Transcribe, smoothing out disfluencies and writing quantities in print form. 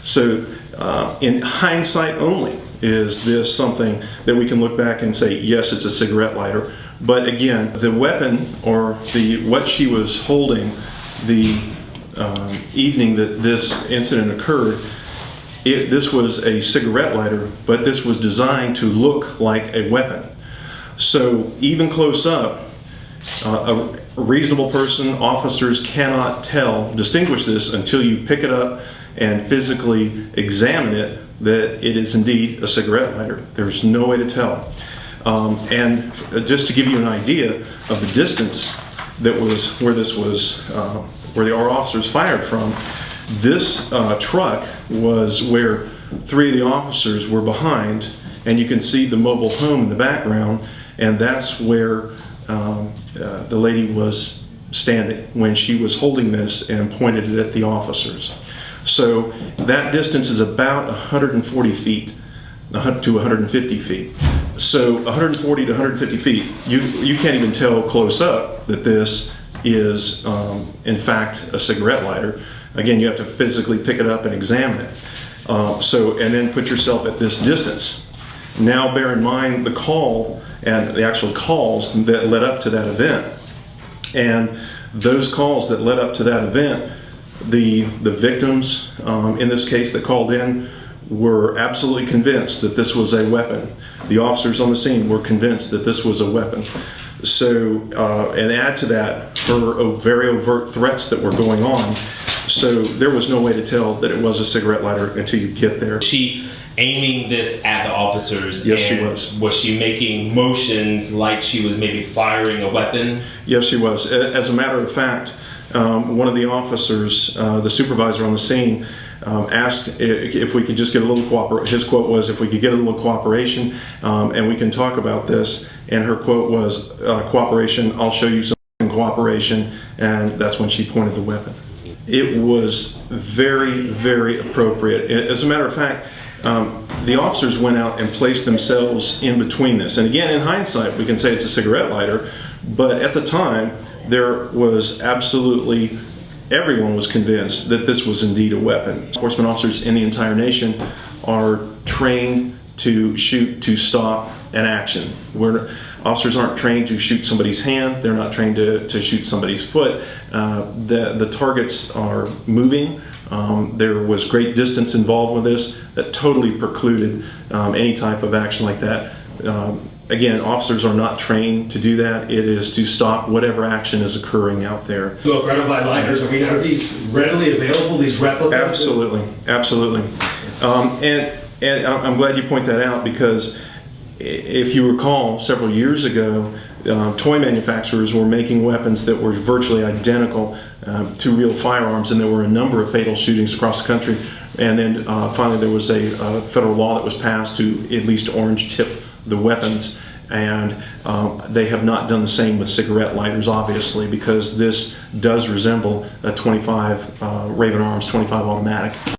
So in hindsight only, is this something that we can look back and say, yes, it's a cigarette lighter? But again, the weapon, or what she was holding the evening that this incident occurred, this was a cigarette lighter, but this was designed to look like a weapon. So even close up, a reasonable person, officers cannot distinguish this until you pick it up and physically examine it, that it is indeed a cigarette lighter. There's no way to tell. And just to give you an idea of the distance that was where this was, where our officers fired from, this truck was where 3 of the officers were behind, and you can see the mobile home in the background, and that's where the lady was standing when she was holding this and pointed it at the officers. So that distance is about 140 feet to 150 feet. So 140 to 150 feet, you can't even tell close up that this is in fact a cigarette lighter. Again, you have to physically pick it up and examine it. And then put yourself at this distance. Now bear in mind the call and the actual calls that led up to that event. And those calls that led up to that event, the victims in this case that called in were absolutely convinced that this was a weapon. The officers on the scene were convinced that this was a weapon. So, and add to that her very overt threats that were going on. So there was no way to tell that it was a cigarette lighter until you get there. She aiming this at the officers? Yes, she was. Was she making motions like she was maybe firing a weapon? Yes, she was. As a matter of fact, one of the officers, the supervisor on the scene, asked if we could just get a little cooperation. His quote was, if we could get a little cooperation and we can talk about this. And her quote was, cooperation, I'll show you some cooperation. And that's when she pointed the weapon. It was very, very appropriate. As a matter of fact, the officers went out and placed themselves in between this. And again, in hindsight, we can say it's a cigarette lighter, but at the time, there was absolutely, everyone was convinced that this was indeed a weapon. Enforcement officers in the entire nation are trained to shoot to stop an action. Officers aren't trained to shoot somebody's hand. They're not trained to shoot somebody's foot. The targets are moving. There was great distance involved with this that totally precluded any type of action like that. Again, officers are not trained to do that. It is to stop whatever action is occurring out there. So gratify lighters, I mean, are these readily available, these replicas? Absolutely, absolutely. And I'm glad you point that out, because if you recall, several years ago, toy manufacturers were making weapons that were virtually identical to real firearms, and there were a number of fatal shootings across the country. And then finally there was a federal law that was passed to at least orange tip the weapons, and they have not done the same with cigarette lighters, obviously, because this does resemble a 25 Raven Arms 25 automatic.